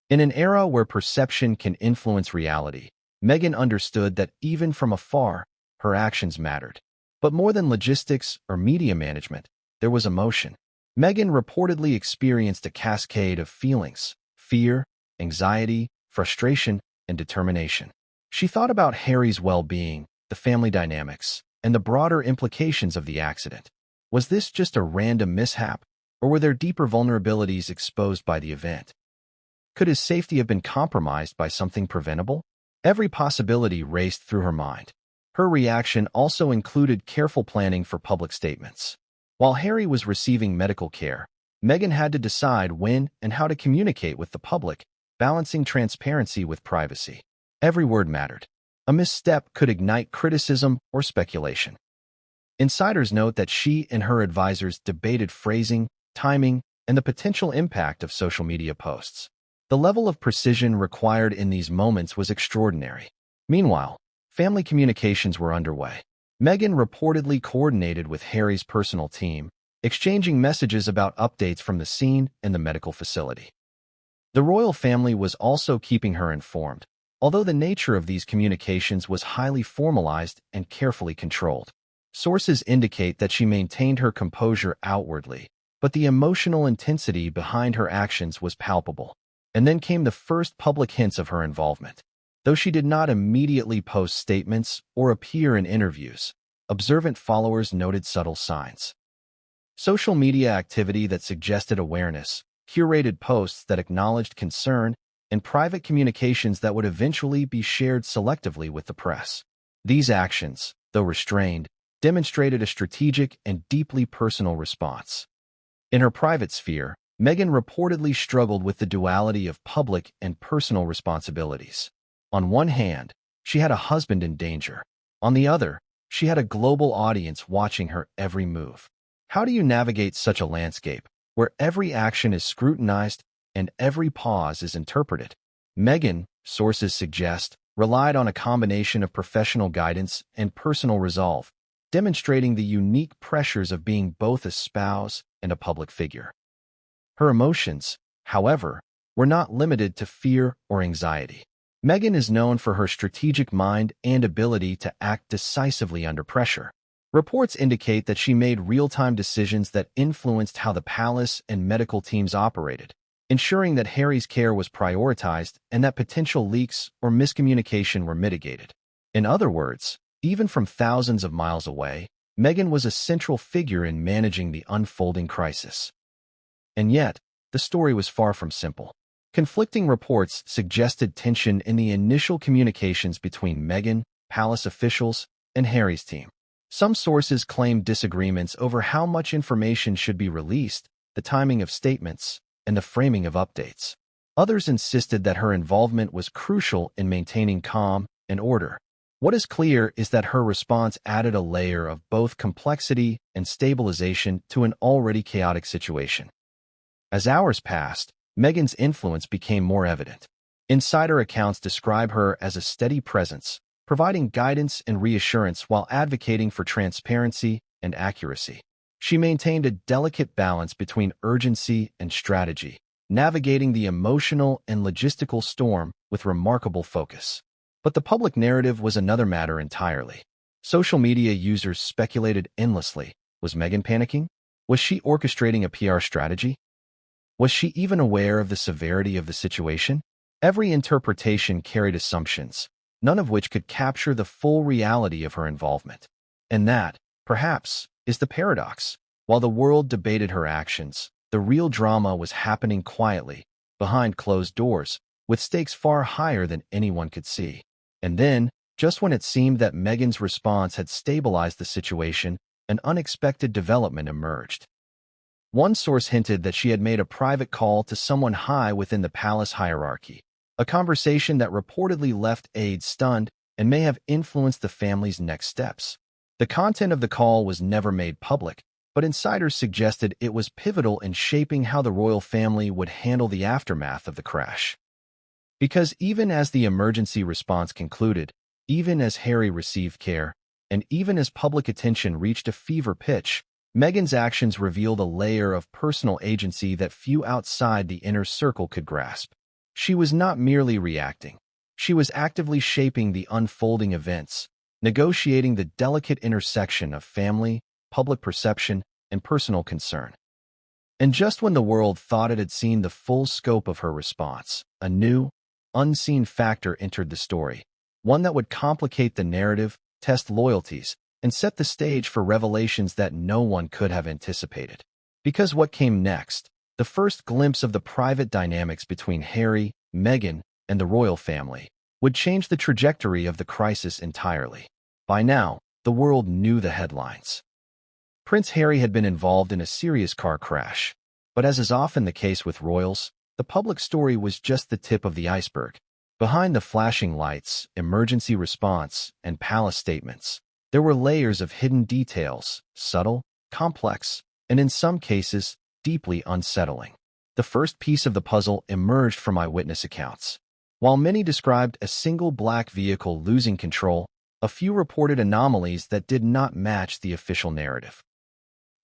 [SPEAKER 1] In an era where perception can influence reality, Meghan understood that even from afar, her actions mattered. But more than logistics or media management, there was emotion. Meghan reportedly experienced a cascade of feelings: fear, anxiety, frustration, and determination. She thought about Harry's well-being, the family dynamics, and the broader implications of the accident. Was this just a random mishap, or were there deeper vulnerabilities exposed by the event? Could his safety have been compromised by something preventable? Every possibility raced through her mind. Her reaction also included careful planning for public statements. While Harry was receiving medical care, Meghan had to decide when and how to communicate with the public, balancing transparency with privacy. Every word mattered. A misstep could ignite criticism or speculation. Insiders note that she and her advisors debated phrasing, timing, and the potential impact of social media posts. The level of precision required in these moments was extraordinary. Meanwhile, family communications were underway. Meghan reportedly coordinated with Harry's personal team, exchanging messages about updates from the scene and the medical facility. The royal family was also keeping her informed, although the nature of these communications was highly formalized and carefully controlled. Sources indicate that she maintained her composure outwardly, but the emotional intensity behind her actions was palpable. And then came the first public hints of her involvement. Though she did not immediately post statements or appear in interviews, observant followers noted subtle signs. Social media activity that suggested awareness, curated posts that acknowledged concern, and private communications that would eventually be shared selectively with the press. These actions, though restrained, demonstrated a strategic and deeply personal response. In her private sphere, Meghan reportedly struggled with the duality of public and personal responsibilities. On one hand, she had a husband in danger. On the other, she had a global audience watching her every move. How do you navigate such a landscape, where every action is scrutinized and every pause is interpreted? Meghan, sources suggest, relied on a combination of professional guidance and personal resolve, demonstrating the unique pressures of being both a spouse and a public figure. Her emotions, however, were not limited to fear or anxiety. Meghan is known for her strategic mind and ability to act decisively under pressure. Reports indicate that she made real-time decisions that influenced how the palace and medical teams operated, ensuring that Harry's care was prioritized and that potential leaks or miscommunication were mitigated. In other words, even from thousands of miles away, Meghan was a central figure in managing the unfolding crisis. And yet, the story was far from simple. Conflicting reports suggested tension in the initial communications between Meghan, palace officials, and Harry's team. Some sources claimed disagreements over how much information should be released, the timing of statements, and the framing of updates. Others insisted that her involvement was crucial in maintaining calm and order. What is clear is that her response added a layer of both complexity and stabilization to an already chaotic situation. As hours passed, Meghan's influence became more evident. Insider accounts describe her as a steady presence, providing guidance and reassurance while advocating for transparency and accuracy. She maintained a delicate balance between urgency and strategy, navigating the emotional and logistical storm with remarkable focus. But the public narrative was another matter entirely. Social media users speculated endlessly. Was Meghan panicking? Was she orchestrating a PR strategy? Was she even aware of the severity of the situation? Every interpretation carried assumptions, none of which could capture the full reality of her involvement. And that, perhaps, is the paradox. While the world debated her actions, the real drama was happening quietly, behind closed doors, with stakes far higher than anyone could see. And then, just when it seemed that Meghan's response had stabilized the situation, an unexpected development emerged. One source hinted that she had made a private call to someone high within the palace hierarchy, a conversation that reportedly left aides stunned and may have influenced the family's next steps. The content of the call was never made public, but insiders suggested it was pivotal in shaping how the royal family would handle the aftermath of the crash. Because even as the emergency response concluded, even as Harry received care, and even as public attention reached a fever pitch, Meghan's actions revealed a layer of personal agency that few outside the inner circle could grasp. She was not merely reacting. She was actively shaping the unfolding events, negotiating the delicate intersection of family, public perception, and personal concern. And just when the world thought it had seen the full scope of her response, a new, unseen factor entered the story, one that would complicate the narrative, test loyalties, and set the stage for revelations that no one could have anticipated. Because what came next, the first glimpse of the private dynamics between Harry, Meghan, and the royal family, would change the trajectory of the crisis entirely. By now, the world knew the headlines. Prince Harry had been involved in a serious car crash, but as is often the case with royals, the public story was just the tip of the iceberg. Behind the flashing lights, emergency response, and palace statements, there were layers of hidden details, subtle, complex, and in some cases, deeply unsettling. The first piece of the puzzle emerged from eyewitness accounts. While many described a single black vehicle losing control, a few reported anomalies that did not match the official narrative.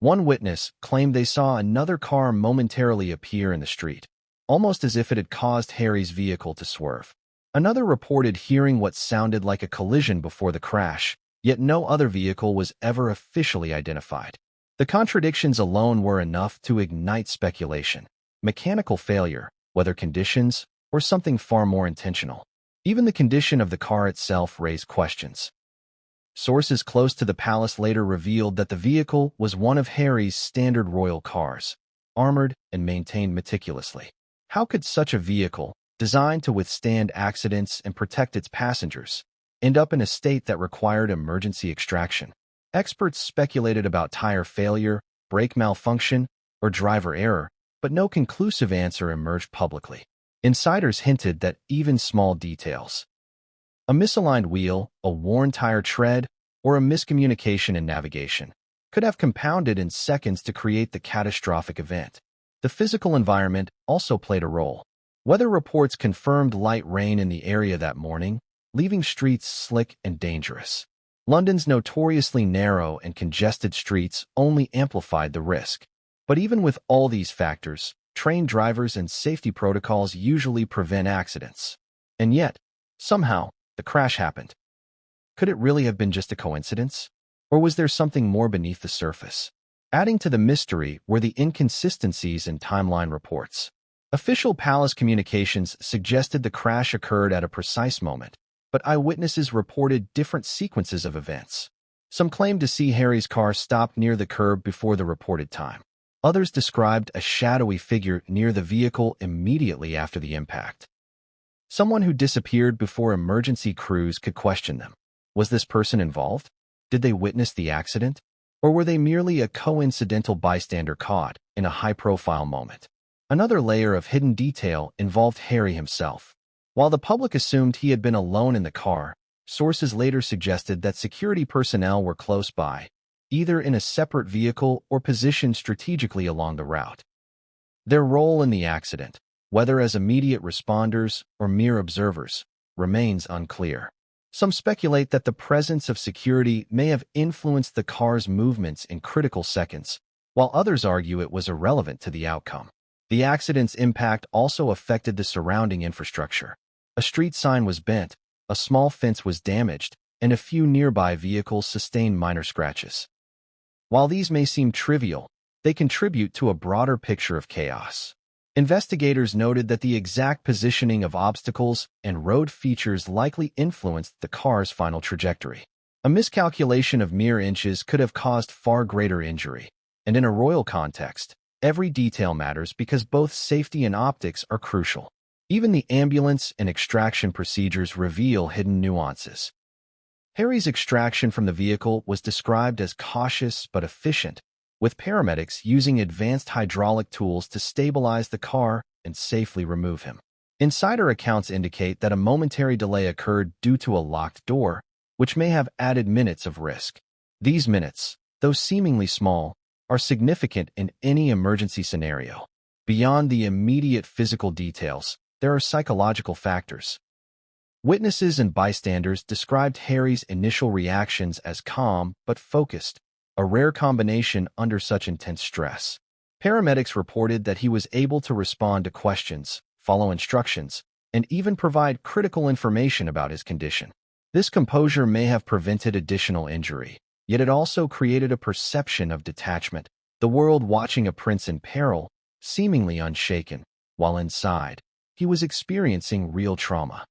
[SPEAKER 1] One witness claimed they saw another car momentarily appear in the street, almost as if it had caused Harry's vehicle to swerve. Another reported hearing what sounded like a collision before the crash, yet no other vehicle was ever officially identified. The contradictions alone were enough to ignite speculation. Mechanical failure, weather conditions, or something far more intentional. Even the condition of the car itself raised questions. Sources close to the palace later revealed that the vehicle was one of Harry's standard royal cars, armored and maintained meticulously. How could such a vehicle, designed to withstand accidents and protect its passengers, end up in a state that required emergency extraction? Experts speculated about tire failure, brake malfunction, or driver error, but no conclusive answer emerged publicly. Insiders hinted that even small details, a misaligned wheel, a worn tire tread, or a miscommunication in navigation, could have compounded in seconds to create the catastrophic event. The physical environment also played a role. Weather reports confirmed light rain in the area that morning, leaving streets slick and dangerous. London's notoriously narrow and congested streets only amplified the risk. But even with all these factors, trained drivers and safety protocols usually prevent accidents. And yet, somehow, the crash happened. Could it really have been just a coincidence? Or was there something more beneath the surface? Adding to the mystery were the inconsistencies in timeline reports. Official palace communications suggested the crash occurred at a precise moment, but eyewitnesses reported different sequences of events. Some claimed to see Harry's car stop near the curb before the reported time. Others described a shadowy figure near the vehicle immediately after the impact. Someone who disappeared before emergency crews could question them. Was this person involved? Did they witness the accident? Or were they merely a coincidental bystander caught in a high-profile moment? Another layer of hidden detail involved Harry himself. While the public assumed he had been alone in the car, sources later suggested that security personnel were close by, either in a separate vehicle or positioned strategically along the route. Their role in the accident, whether as immediate responders or mere observers, remains unclear. Some speculate that the presence of security may have influenced the car's movements in critical seconds, while others argue it was irrelevant to the outcome. The accident's impact also affected the surrounding infrastructure. A street sign was bent, a small fence was damaged, and a few nearby vehicles sustained minor scratches. While these may seem trivial, they contribute to a broader picture of chaos. Investigators noted that the exact positioning of obstacles and road features likely influenced the car's final trajectory. A miscalculation of mere inches could have caused far greater injury, and in a royal context, every detail matters because both safety and optics are crucial. Even the ambulance and extraction procedures reveal hidden nuances. Harry's extraction from the vehicle was described as cautious but efficient, with paramedics using advanced hydraulic tools to stabilize the car and safely remove him. Insider accounts indicate that a momentary delay occurred due to a locked door, which may have added minutes of risk. These minutes, though seemingly small, are significant in any emergency scenario. Beyond the immediate physical details, there are psychological factors. Witnesses and bystanders described Harry's initial reactions as calm but focused, a rare combination under such intense stress. Paramedics reported that he was able to respond to questions, follow instructions, and even provide critical information about his condition. This composure may have prevented additional injury, yet it also created a perception of detachment, the world watching a prince in peril, seemingly unshaken, while inside, he was experiencing real trauma.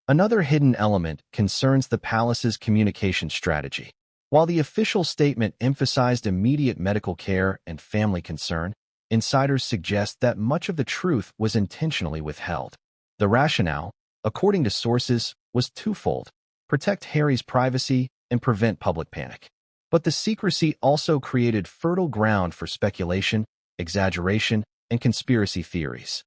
[SPEAKER 1] Another hidden element concerns the palace's communication strategy. While the official statement emphasized immediate medical care and family concern, insiders suggest that much of the truth was intentionally withheld. The rationale, according to sources, was twofold: protect Harry's privacy and prevent public panic. But the secrecy also created fertile ground for speculation, exaggeration, and conspiracy theories.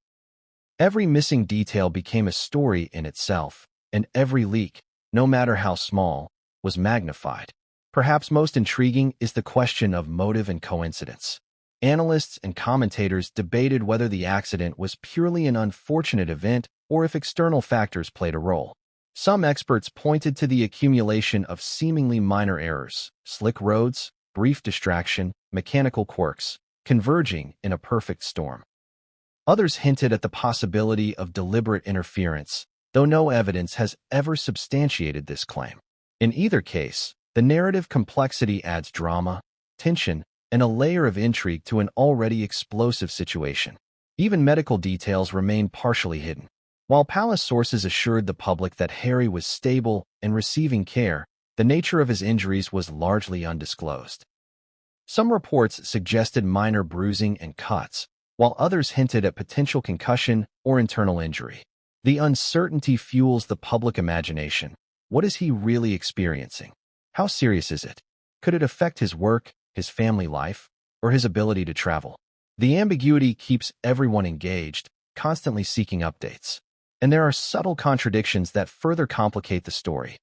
[SPEAKER 1] Every missing detail became a story in itself, and every leak, no matter how small, was magnified. Perhaps most intriguing is the question of motive and coincidence. Analysts and commentators debated whether the accident was purely an unfortunate event or if external factors played a role. Some experts pointed to the accumulation of seemingly minor errors, slick roads, brief distraction, mechanical quirks, converging in a perfect storm. Others hinted at the possibility of deliberate interference, though no evidence has ever substantiated this claim. In either case, the narrative complexity adds drama, tension, and a layer of intrigue to an already explosive situation. Even medical details remain partially hidden. While palace sources assured the public that Harry was stable and receiving care, the nature of his injuries was largely undisclosed. Some reports suggested minor bruising and cuts, while others hinted at potential concussion or internal injury. The uncertainty fuels the public imagination. What is he really experiencing? How serious is it? Could it affect his work, his family life, or his ability to travel? The ambiguity keeps everyone engaged, constantly seeking updates. And there are subtle contradictions that further complicate the story.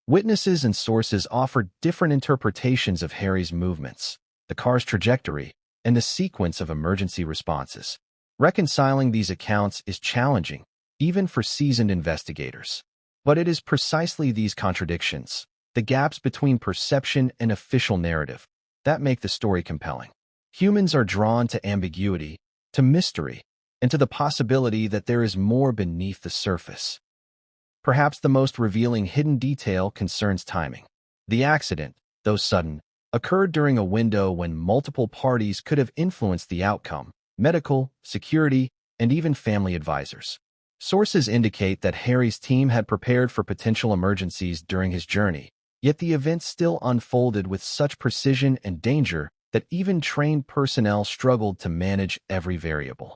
[SPEAKER 1] Witnesses and sources offer different interpretations of Harry's movements, the car's trajectory, and the sequence of emergency responses. Reconciling these accounts is challenging, even for seasoned investigators. But it is precisely these contradictions, the gaps between perception and official narrative, that make the story compelling. Humans are drawn to ambiguity, to mystery, and to the possibility that there is more beneath the surface. Perhaps the most revealing hidden detail concerns timing. The accident, though sudden, occurred during a window when multiple parties could have influenced the outcome: medical, security, and even family advisors. Sources indicate that Harry's team had prepared for potential emergencies during his journey, yet the event still unfolded with such precision and danger that even trained personnel struggled to manage every variable.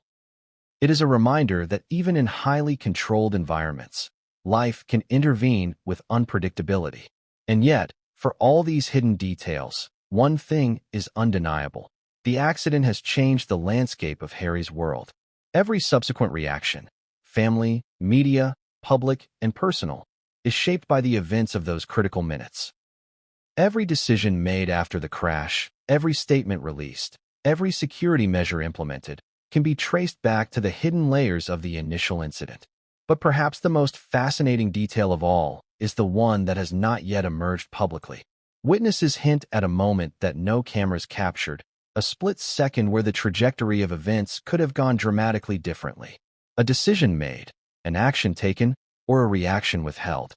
[SPEAKER 1] It is a reminder that even in highly controlled environments, life can intervene with unpredictability. And yet, for all these hidden details, one thing is undeniable. The accident has changed the landscape of Harry's world. Every subsequent reaction, family, media, public, and personal, is shaped by the events of those critical minutes. Every decision made after the crash, every statement released, every security measure implemented, can be traced back to the hidden layers of the initial incident. But perhaps the most fascinating detail of all is the one that has not yet emerged publicly. Witnesses hint at a moment that no cameras captured, a split second where the trajectory of events could have gone dramatically differently. A decision made, an action taken, or a reaction withheld.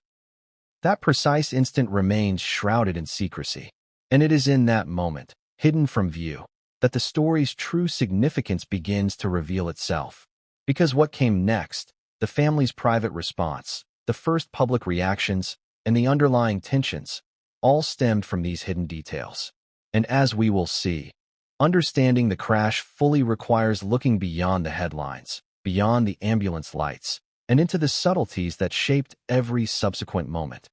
[SPEAKER 1] That precise instant remains shrouded in secrecy, and it is in that moment, hidden from view, that the story's true significance begins to reveal itself. Because what came next, the family's private response, the first public reactions, and the underlying tensions, all stemmed from these hidden details. And as we will see, understanding the crash fully requires looking beyond the headlines, beyond the ambulance lights, and into the subtleties that shaped every subsequent moment.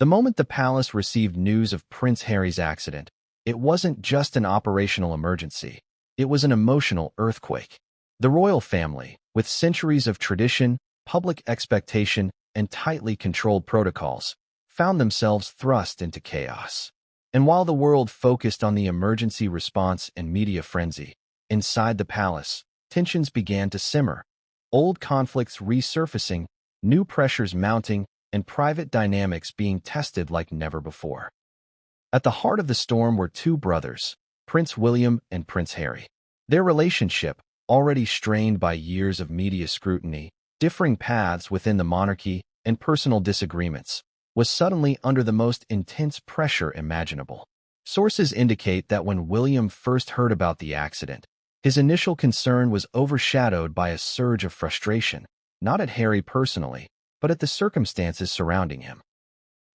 [SPEAKER 1] The moment the palace received news of Prince Harry's accident, it wasn't just an operational emergency, it was an emotional earthquake. The royal family, with centuries of tradition, public expectation, and tightly controlled protocols, found themselves thrust into chaos. And while the world focused on the emergency response and media frenzy, inside the palace, tensions began to simmer, old conflicts resurfacing, new pressures mounting, and private dynamics being tested like never before. At the heart of the storm were two brothers, Prince William and Prince Harry. Their relationship, already strained by years of media scrutiny, differing paths within the monarchy, and personal disagreements, was suddenly under the most intense pressure imaginable. Sources indicate that when William first heard about the accident, his initial concern was overshadowed by a surge of frustration, not at Harry personally, but at the circumstances surrounding him.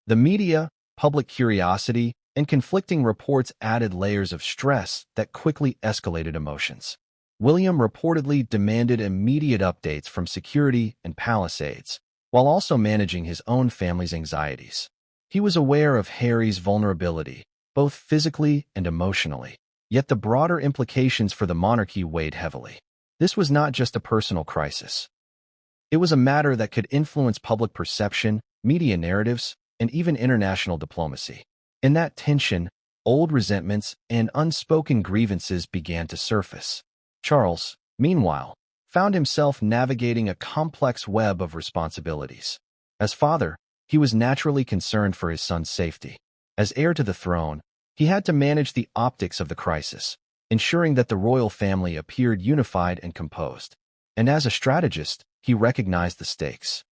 [SPEAKER 1] The media, public curiosity, and conflicting reports added layers of stress that quickly escalated emotions. William reportedly demanded immediate updates from security and palace aides, while also managing his own family's anxieties. He was aware of Harry's vulnerability, both physically and emotionally, yet the broader implications for the monarchy weighed heavily. This was not just a personal crisis. It was a matter that could influence public perception, media narratives, and even international diplomacy. In that tension, old resentments and unspoken grievances began to surface. Charles, meanwhile, found himself navigating a complex web of responsibilities. As father, he was naturally concerned for his son's safety. As heir to the throne, he had to manage the optics of the crisis, ensuring that the royal family appeared unified and composed. And as a strategist, he recognized the stakes.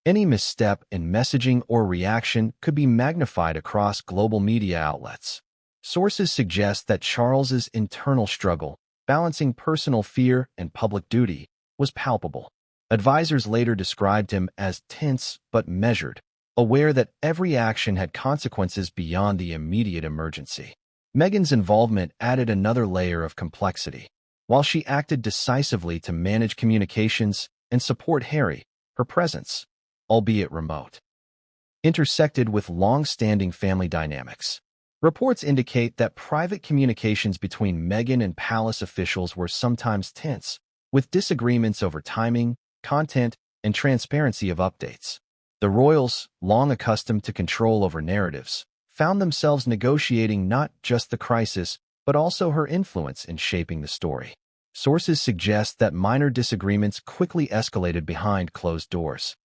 [SPEAKER 1] Any misstep in messaging or reaction could be magnified across global media outlets. Sources suggest that Charles's internal struggle, balancing personal fear and public duty, was palpable. Advisors later described him as tense but measured, aware that every action had consequences beyond the immediate emergency. Meghan's involvement added another layer of complexity. While she acted decisively to manage communications and support Harry, her presence, albeit remote, intersected with long-standing family dynamics. Reports indicate that private communications between Meghan and palace officials were sometimes tense, with disagreements over timing, content, and transparency of updates. The royals, long accustomed to control over narratives, found themselves negotiating not just the crisis, but also her influence in shaping the story. Sources suggest that minor disagreements quickly escalated behind closed doors.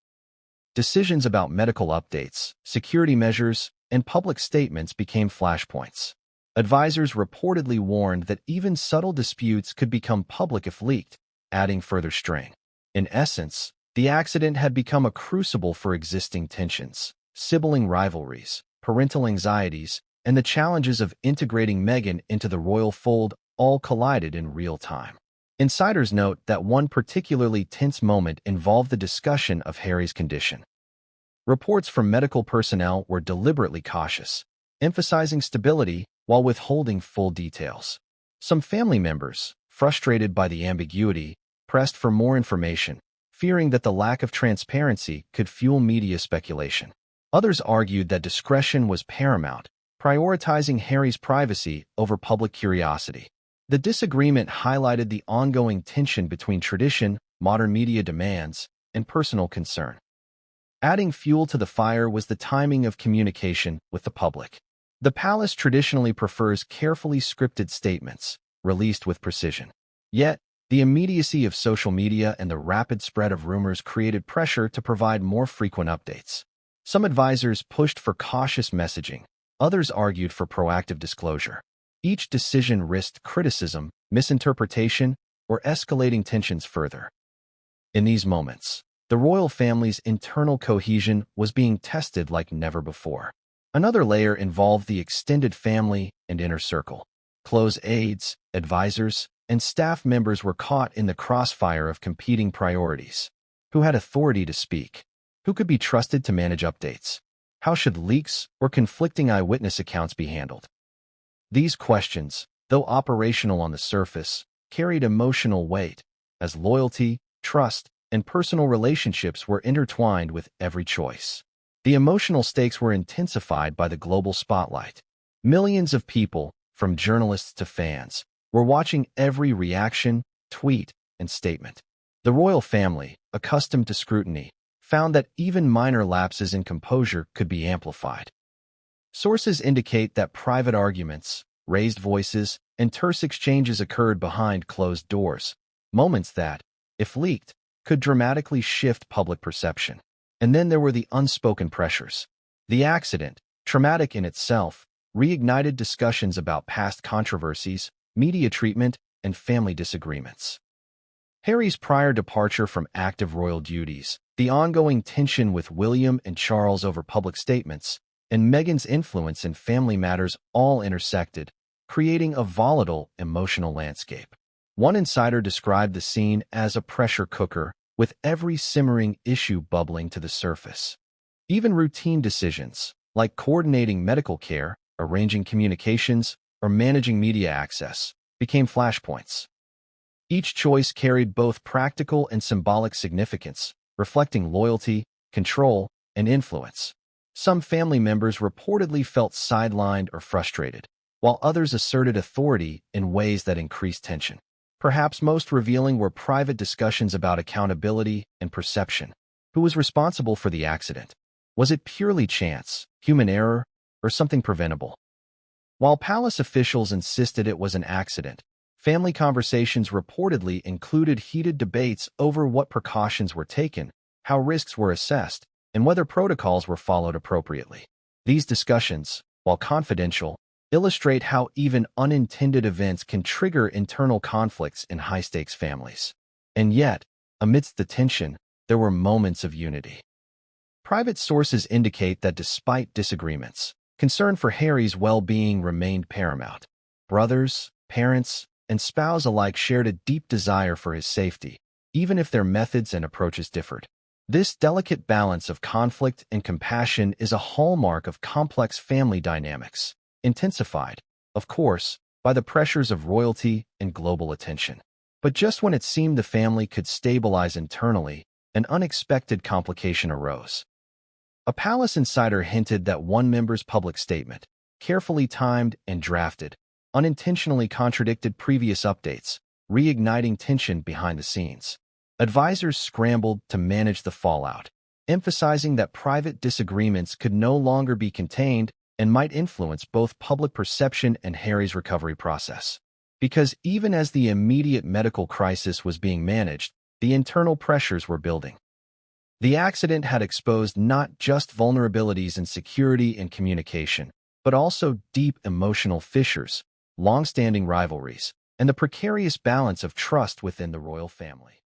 [SPEAKER 1] Decisions about medical updates, security measures, and public statements became flashpoints. Advisors reportedly warned that even subtle disputes could become public if leaked, adding further strain. In essence, the accident had become a crucible for existing tensions, sibling rivalries, parental anxieties, and the challenges of integrating Meghan into the royal fold all collided in real time. Insiders note that one particularly tense moment involved the discussion of Harry's condition. Reports from medical personnel were deliberately cautious, emphasizing stability while withholding full details. Some family members, frustrated by the ambiguity, pressed for more information, fearing that the lack of transparency could fuel media speculation. Others argued that discretion was paramount, prioritizing Harry's privacy over public curiosity. The disagreement highlighted the ongoing tension between tradition, modern media demands, and personal concern. Adding fuel to the fire was the timing of communication with the public. The palace traditionally prefers carefully scripted statements, released with precision. Yet, the immediacy of social media and the rapid spread of rumors created pressure to provide more frequent updates. Some advisors pushed for cautious messaging, others argued for proactive disclosure. Each decision risked criticism, misinterpretation, or escalating tensions further. In these moments, the royal family's internal cohesion was being tested like never before. Another layer involved the extended family and inner circle. Close aides, advisors, and staff members were caught in the crossfire of competing priorities. Who had authority to speak? Who could be trusted to manage updates? How should leaks or conflicting eyewitness accounts be handled? These questions, though operational on the surface, carried emotional weight, as loyalty, trust, and personal relationships were intertwined with every choice. The emotional stakes were intensified by the global spotlight. Millions of people, from journalists to fans, were watching every reaction, tweet, and statement. The royal family, accustomed to scrutiny, found that even minor lapses in composure could be amplified. Sources indicate that private arguments, raised voices, and terse exchanges occurred behind closed doors, moments that, if leaked, could dramatically shift public perception. And then there were the unspoken pressures. The accident, traumatic in itself, reignited discussions about past controversies, media treatment, and family disagreements. Harry's prior departure from active royal duties, the ongoing tension with William and Charles over public statements, and Meghan's influence in family matters all intersected, creating a volatile, emotional landscape. One insider described the scene as a pressure cooker, with every simmering issue bubbling to the surface. Even routine decisions, like coordinating medical care, arranging communications, or managing media access, became flashpoints. Each choice carried both practical and symbolic significance, reflecting loyalty, control, and influence. Some family members reportedly felt sidelined or frustrated, while others asserted authority in ways that increased tension. Perhaps most revealing were private discussions about accountability and perception. Who was responsible for the accident? Was it purely chance, human error, or something preventable? While palace officials insisted it was an accident, family conversations reportedly included heated debates over what precautions were taken, how risks were assessed, and whether protocols were followed appropriately. These discussions, while confidential, illustrate how even unintended events can trigger internal conflicts in high-stakes families. And yet, amidst the tension, there were moments of unity. Private sources indicate that despite disagreements, concern for Harry's well-being remained paramount. Brothers, parents, and spouse alike shared a deep desire for his safety, even if their methods and approaches differed. This delicate balance of conflict and compassion is a hallmark of complex family dynamics, intensified, of course, by the pressures of royalty and global attention. But just when it seemed the family could stabilize internally, an unexpected complication arose. A palace insider hinted that one member's public statement, carefully timed and drafted, unintentionally contradicted previous updates, reigniting tension behind the scenes. Advisors scrambled to manage the fallout, emphasizing that private disagreements could no longer be contained and might influence both public perception and Harry's recovery process. Because even as the immediate medical crisis was being managed, the internal pressures were building. The accident had exposed not just vulnerabilities in security and communication, but also deep emotional fissures, long-standing rivalries, and the precarious balance of trust within the royal family.